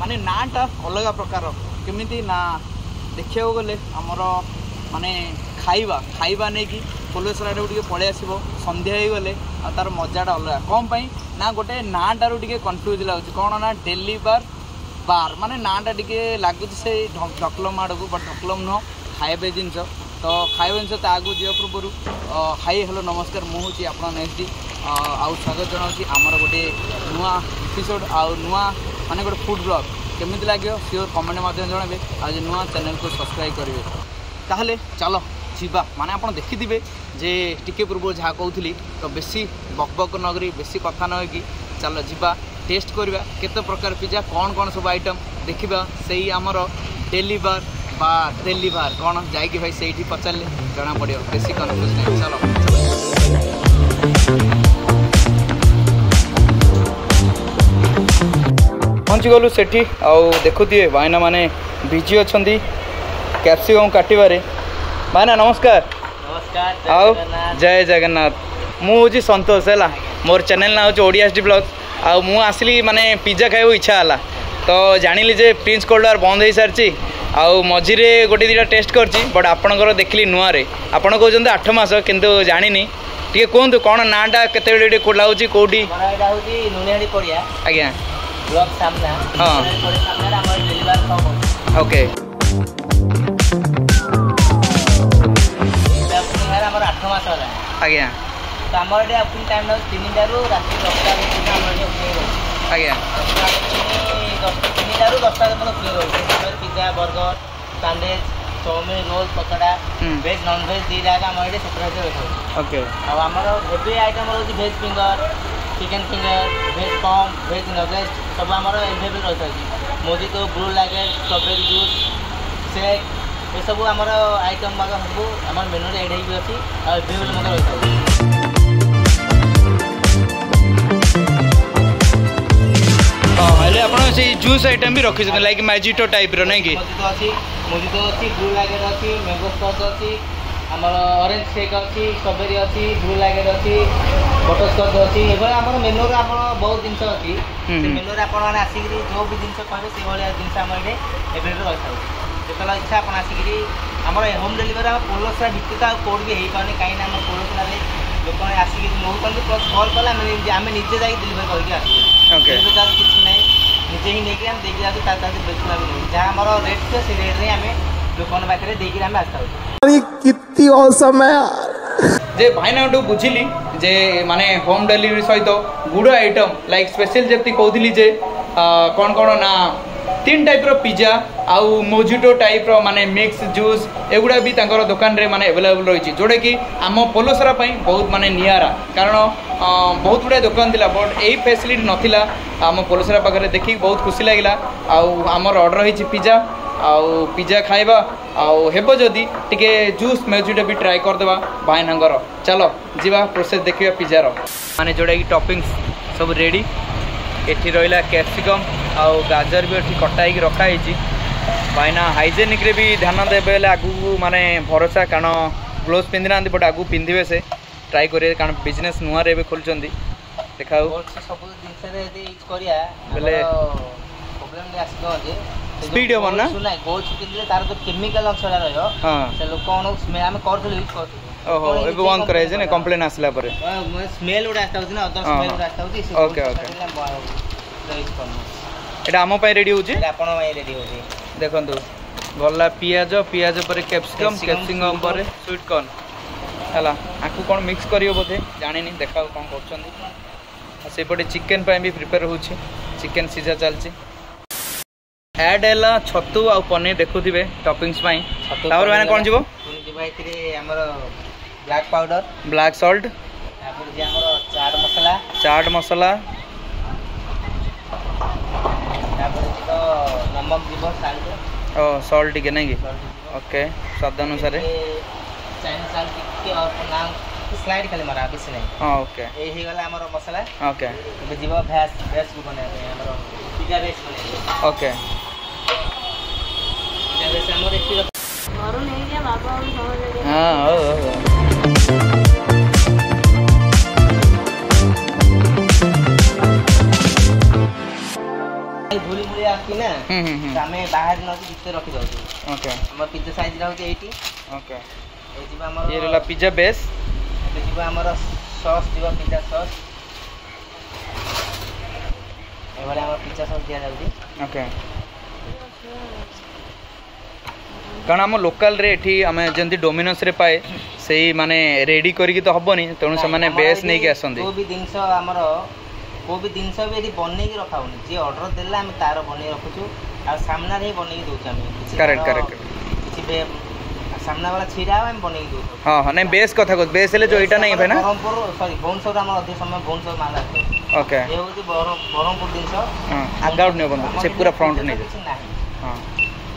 माने नाटा अलग प्रकार केमिति ना देखा गले आमर माने खाइबा खाइबा नहीं कि पोलेसर आड़े टे पलि आसो सन्ध्या हो गले तार मजाटा अलग कौन पाई ना गोटे नाटारू टे कन्फ्यूज लगुच कौन ना डेली बार बार माने नाटा टे लगुच से ढकलम आड़ को बट ढकलम नुह खाइबा जिनस तो खाइबा जिनस आगू जा पूर्व हाई हेलो नमस्कार मुझे आप नेक्स्ट आउ स्वागत जनाऊँगी आमर गोटे नुआ एपिसोड आउ नुआ माने गोटे फूड ब्लॉग केमिति लगे सियोर कमेंट माध्यम जनइबे आज नुआ चैनल को सब्सक्राइब करेंगे ताहले चलो जीवा माने आप देखिथे जे टिके पूर्व जहाँ कहूली तो बेसी बकबक नगरी बेसी कथा न कि चलो जीवा टेस्ट करवा केते प्रकार पिज्जा कौन कौन सब आइटम देखा से आमर डेली बार बा डेली बार कौन जाकि भाई से पचारे जना पड़ो बेसी कन्फ्यूज नहीं चलो पहुँची गलु से देखुए भाईना माने बिजी अच्छा कैप्सिकम काटवे भाईना नमस्कार नमस्कार आओ जय जगन्नाथ मुझे संतोष है मोर चैनल ना हूँ ओडिया एसडी ब्लॉग आउ आसली माने पिज्जा खाइबा इच्छा है तो जानिली जे प्रिंस कोल्ड वार बंद हो सारी आउ मझीरे गोटे दुटा टेस्ट करची बट आपणकर देखली नुआरे आपड़ कहते 8 मास किंतु जानी टे कहतु कौन नाटा केते लगुच कौटी आज्ञा हाँ ओके आज्ञा तो आम टाइम 3 रु राति 10 आज्ञा 3 रु 10 फ्री रोचे pizza burger sandwich chowmein roll पकड़ा वेज नॉन वेज दी जाएगा आम ये सेपरेट ओके आमर एवरी आइटम रोचे भेज फिंगर चिकेन फिंगर भेज पम भेज नगेट सब आमर एभेलेबल रही है मोजितो ब्लू लागे स्ट्रॉबेरी जूस शेक ये सब आमर आइटम सब आम मेनू एड हो अच्छी एभेलेबल रही है से जूस आइटम भी रखी लाइक मैजिटो टाइप रो नहीं कि मोजितो अच्छी ब्लू लाइट अच्छी मैंगो स्कॉच अच्छी आमर ऑरेंज शेक अच्छी स्ट्रॉबेरी अच्छी ब्लू लाइट अच्छी बटर स्कॉच अच्छी ये आम मेनू आप बहुत जिन अच्छी मेनू आप आसिक जो भी जिन कहे से भाया जिन आम ये एभेलेबल रही है जो इच्छा आप आसिक आम होम डिलीवरी आम पोलसरा भित्ति तो कौट भी हो पाने कहीं आम पोलसरा लोक मैंने आसिक नौकर प्लस कल कले आम निजे जा डिलीवर करके किसी ना निजे ही नहीं आम देखिए बिल्कुल जहाँ आम रेट थे से रेट आम लोक पाखे देखिए आम आसता कितनी औसम है यार जे भाईना बुझिली जे माने होम डिलीवरी सहित गुड आइटम लाइक स्पेशल जति कहूली जे कौन कौन ना 3 टाइप रो पिज्जा आउ मोजिटो टाइप रो माने मिक्स जूस एगुड़ा भी तांकर दुकान रे माने अवेलेबल रही जोटा कि आम पोलसरा बहुत माने नियारा कारण बहुत गुड़ा दुकान थिला बट यही फैसिलिटी नथिला आम पोलसरा पाखे देखिक बहुत खुशी लगिला आउ आमर ऑर्डर होइछि पिज्जा आउ पिज्जा खाइबा आउ हेबो जदी टिके जूस मोजिटो भी ट्राई कर देबा भाईनांगर चलो जीवा प्रोसेस देखिबा पिज्जा रो माने जोड़ा कि टॉपिंग्स सब रेडी एठी रहिला कैप्सिकम आउ गाजर भी एठी कटा ही रखा है भाईना हाइजेनिक रे भी ध्यान देबे आगू माने भरोसा कारण ग्लोव्स पिंधि ना बट आगू पिंधे से ट्राई करेंगे कारण बिजनेस नुआ रे खोलुंट देखा सब जिन बोले स्पीड हम ना गोल्ड पिंधे तार जो केमिकल अंशटा रही लोक आम कर ओहो ए बंद कराई जे कंप्लेन आसला पर स्मेल उडा आस्ता होची ना अदर स्मेल उडा आस्ता होची ओके ओके एटा आमो पई रेडी होची एटा आपण पई रेडी होची देखंतु गला पियाज पियाज पर कैप्सिकम कैप्सिकम पर स्वीट कॉर्न हला आकु कोन मिक्स करियो बोथे जानि नि देखाओ कोन करछंदी सेपटे चिकन पई भी प्रिपेयर होची चिकन सीझा चलची ऐड हैला छतु आ पनीर देखुथिबे टॉपिंग्स पई तावर माने कोन जीवो जीवा इतरे हमर ब्लैक पाउडर ब्लैक सॉल्ट तापर जे हमर चाट मसाला तापर तो नमक जीवो साल्ट ओ सॉल्ट के नहीं ओके स्वाद अनुसार चाइनीज साल टिके और नाम स्लाइड खाली मारा बेसी नहीं हां ओके ए हे गला हमर मसाला ओके अब जीवा भैंस को बने हमर पिज्जा बेस बने ओके पिज्जा बेस हमर एक घर नहीं गया बाबा और समझ गए हां ओ धूली मुली आती ना हमें बाहर न भीतर रखी दउ ओके हमर पिज्जा साइज रहउती 80 ओके ए जीवा हमर ये रहला पिज्जा बेस जीवा हमर सॉस जीवा पिज्जा सॉस ए वाला हमर पिज्जा सॉस दिया जाउती ओके कारण आम लोकल रे एठी हमें जंती डोमिनोस रे पाए सेही माने रेडी करी तो हबनी तणु से माने बेस नै के आसंदी को भी जिंस हमर को भी जिंस भी यदि बनै के रखाउनी जे ऑर्डर देला हम तार बनै रखुछु आ सामना रे बनै के दोछ हम करेक्ट करेक्ट किछि बे सामना वाला छिड़ा हम बनै के दोछ हां हां नै बेस कथा को बेस ले जो एटा नै है ना बरहमपुर सॉरी भुवनेश्वर हमर अधिक समय भुवनेश्वर माल आछे ओके ए होती बरहमपुर जिंस हां आगाउट नै बंद से पूरा फ्रंट नै हां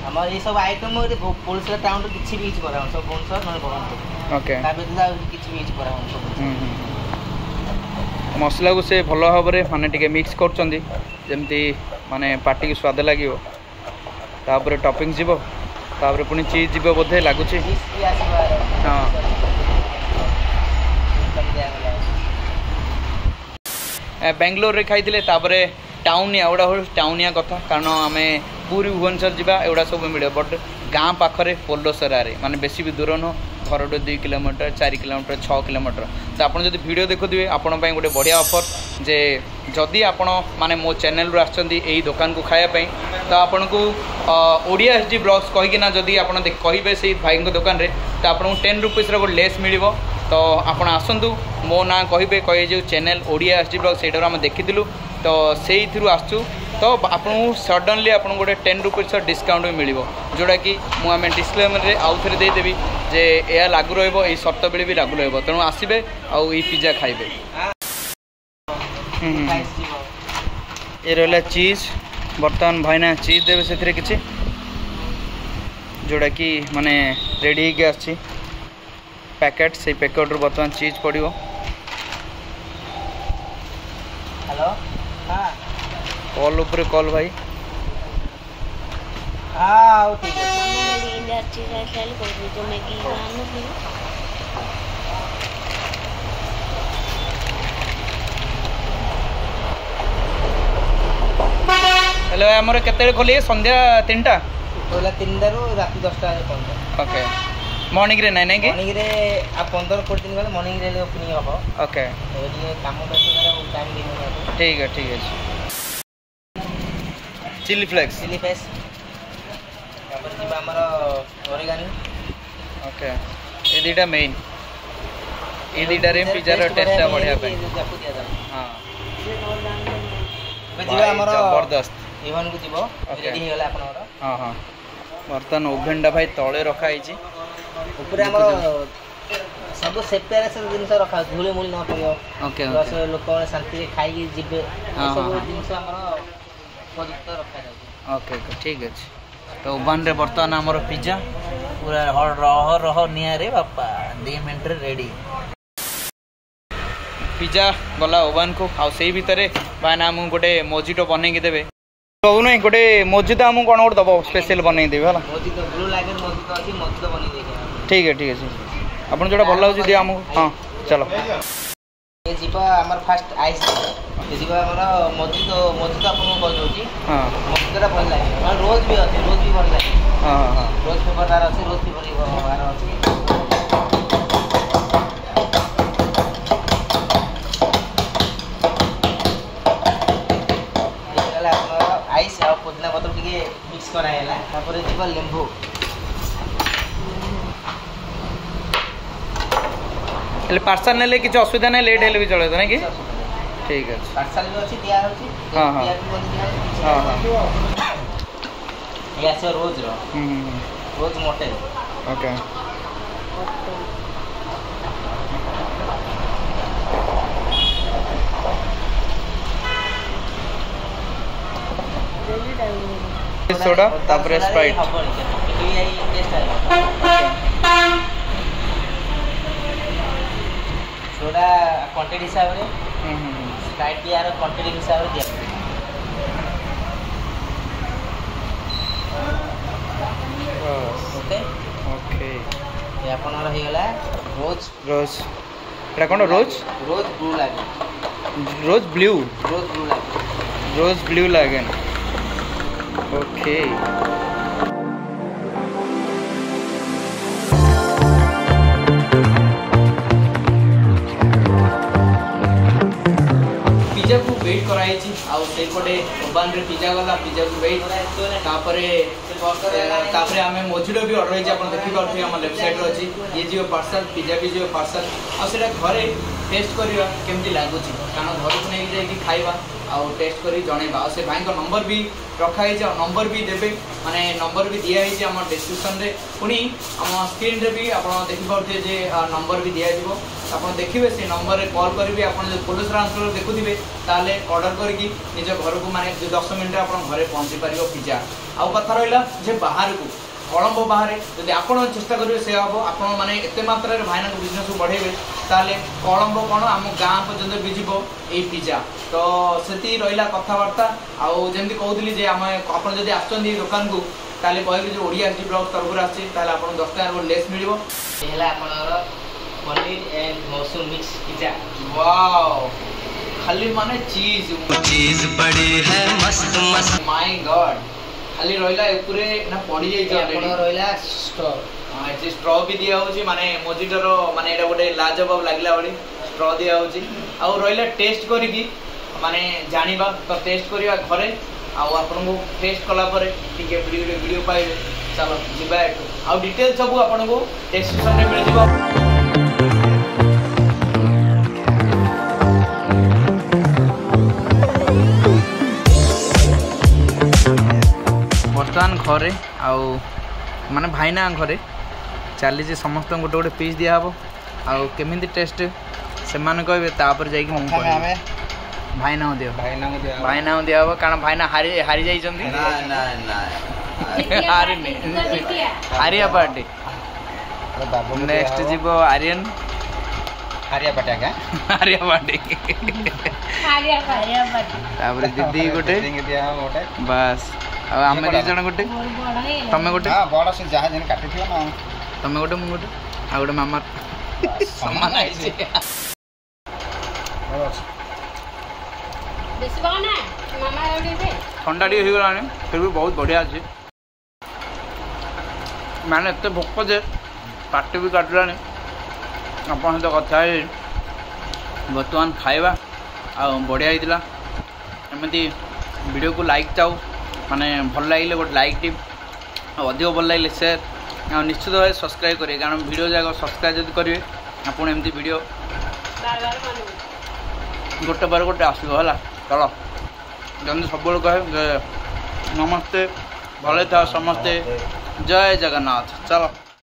हमर ये सब आइटम रे पुलिस टाउन रे किछि भी यूज करा हम सब भुवनेश्वर न बरहमपुर ओके ता बेदा किछि भी यूज करा हम सब मसला को से भल भाव में माने टिके मिक्स करचंदी जेमती माने पार्टी की स्वाद लागियो तापर टॉपिंग जीवो तापर पुनी चीज जीवो बोधे लागुची हां बेंगलोर रे खाइथिले तापर टाउनिया एवडा हो टाउनिया कथा कारण आमे पूरी भुवनेश्वर जीवा एवडा सब मिले बट गाँ पाखरे पोलोसरा रे माने बेसी भी दूर न घर 2 किलोमीटर 4 किलोमीटर 6 किलोमीटर तो आप जो वीडियो देखुए आपण गोटे बढ़िया ऑफर जे जदि आपण माने मो चैनल रू आछंती एही दुकान को खाया तो आपन को ओडिया एसडी ब्लॉग्स कहीकि ना जदि आपण कहिबे से भाई दुकान रे तो आपन 10 रुपीस रो लेस मिलिबो तो आपण आसंतु मो ना कहिबे कहे जो चैनल ओडिया एसडी ब्लॉग सेटा हम देखिथिलु तो सेही थ्रू आसु तो आपको सडनली आप गोटे 10 रुपीस डिस्काउंट भी मिल जोटा कि मुझे डिस्क्लेमर रे आउ थे देदेवी जे यह लागू रही सर्त बेले भी लागू रही तेणु आसबे आउ पिज्जा खाइबे ये रहा चीज बर्तमान भाईना चीज देवे से किसी जोटा कि माने रेडी हो पैकेट से पैकेट रू बर्तमान चीज पड़ो हेलो हां कॉल ऊपर कॉल भाई हां ठीक है इंडस्ट्री सेल कर दो तो मैं की आनो प्लीज हेलो हमर केते खोली संध्या 3टा पहिला 3टा रो रात 10टा बंद ओके मॉर्निंग रे नहीं कि मॉर्निंग रे आ 15 कोट दिन गले मॉर्निंग रे ओपनिंग हो ओके ये काम करते टाइम दिन ठीक है चिली फ्लेक्स तापर जीवा हमर ओरिगानो ओके ये दीटा मेन ये दीटा रे पिज्जा रो टेस्ट बढ़िया पे हां जीवा हमर जबरदस्त इवन को जीवो रेडी हो गला आपनर हां हां बर्तन ओभेनडा भाई तळे रखा आइची ऊपर हमर सब सेपरेशन दिन रखा धूले मूली न पड़ियो ओके बस लोक शांति रे खाई जिबे सब दिन हमर उपयुक्त रखा जाय ओके ठीक अछि तो ओवन रे बर्तन हमर पिज्जा पूरा रह निया रे बापा 2 मिनिट रे रेडी पिज्जा गला ओवन को आ सेही भितरे भाई ना हम गोटे मोजिटो बनै के देबे तो नहीं गोटे मोजिटो हम कोन गोटे दबो स्पेशल बनै देबे हला मोजिटो ब्लू लाइगर मोजिटो अछि मोजिटो बनै देबे ठीक है अपन जोड़ा भल लाଗୁଛି दिया हमको हां चलो ये जीवा हमर फर्स्ट आइस ये जीवा हमर मोजिटो आपन को कह दोची हां मोजिटोटा भल लागे और रोज भी अछि रोज भी भल लागे हां हां रोज पेपर दार अछि रोज पेपर बार अछि एकला हमर आइस आ पुदना पत्र के मिक्स करायला तापर जीवा लेंबू पार्सल ने किसी असुविधा नहीं लेट हेले भी चले तो नहीं कि ठीक है पार्सल जो अछि दिया होछि हां हां हां हां ये आसे रोज रो रोज मोटे ओके सोडा तापर स्प्राइट ये टेस्ट आएगा सोडा क्वांटिटी हिसाब रे स्प्राइट भी यार क्वांटिटी हिसाब रे दिया ओके ओके ये अपन रही गला रोज रोज एटा कोन रोज रोज ब्लू लागे रोज ब्लू लागे रोज ब्लू लागेन ओके पिज्जा को वेट कराई छी आ से पटे ओवन रे पिज्जा गला पिज्जा को वेट तापरे आमे मोजिडो भी ऑर्डर होई आपण देखि पाउथि हम वेबसाइट रो अछि ये जो पार्सल पिज्जा भी जो पार्सल आ सेटा घरे टेस्ट करिवा केमति लागु छी कानो घर को नै जाई कि खाइबा आ टेस्ट करी जणेबा आ से भाई को नंबर भी रखा है नंबर भी देबे माने नंबर भी दिया है हम डिस्क्रिप्शन रे पुनी हम स्क्रीन रे भी आपण देखि पाउथि जे नंबर भी दिया दिबो आपण देखिबे से नंबर रे कॉल करिवे आपण जो पुलिस ट्रांसफर देखुथिबे ताले ऑर्डर करके निज घर को माने 10 मिनिट आपण घरे पहुंची परिबो पिज्जा आ कथा रहिला जे बाहर को कलम्बो बाहर जदि आपण चेष्टा करिवे से हबो आपण माने एते मात्रा रे भाईना को बिजनेस को बढ़ेबे ताले कलम्बो कोन हम गां पर्यंत बिजिबो ए पिज्जा तो सेति रहिला कथा वार्ता आ जेंति कहउतली जे हम आपण जदि आछन दुकान को ताले कहबे जे ओडिया एसडी ब्लॉग तरफ आछि ताले आपण 10 टाका लेस मिलिबो एला आपनर paneer and mushroom mix pizza wow खाली माने चीज बड़ी है मस्त मस्त माय गॉड खाली रहिला ऊपरे ना पड़ी जाई छै आपन रहिला स्ट्रॉ हां जे स्ट्रॉ भी दिया होची माने मोजिटोर माने एटा गोटे लाजवाब लागला बडी स्ट्रॉ दिया होची आ रहिला टेस्ट करी की माने जानिबा तो टेस्ट करिवा घरे आ आपन को टेस्ट कला परे ठीके वीडियो पाइबे चलो जिबा आ डिटेल सब आपन को डिस्क्रिप्शन रे मिल जिवो बर्तमान घरे आउ माने भाईना घरे चली समस्त गोटे गोटे पीस दिया हम आउ केमिति टेस्ट से माने कहबे तापर जाई कि भाईना दियो भाईना दिया हम कारण भाईना हारी जाई चंदी ना ना ना हारी ने हारिया पार्टी नेक्स्ट जीवो आर्यन हारिया पार्टी का हारिया पार्टी तापर दीदी गोटे बस आमे दि जण गोटे तमे गोटे हां बड़ से जहा जन काटी थियो ना तमे गोटे मु गोटे आ गोटे मामा समान आइ छै बेसी बना मामा रेडी दे ठंडा डी हो गलाने फिर भी बहुत बढ़िया अछि माने एते भोक जे पार्टी भी काटलाने अपन तो कथा है वर्तमान खाइबा आ बढ़िया हितला एमती वीडियो को लाइक चाउ माने भल लागिले गोटे लाइक टी अधिक भल लागिले शेयर निश्चित भाव सब्सक्राइब करेंगे कारण वीडियो जाक सब्सक्राइब जब करेंगे आपड़ एमती वीडियो गोटे बार गोटे आसो है चलो जल्दी सब कहे नमस्ते भले था समस्ते जय जगन्नाथ चलो।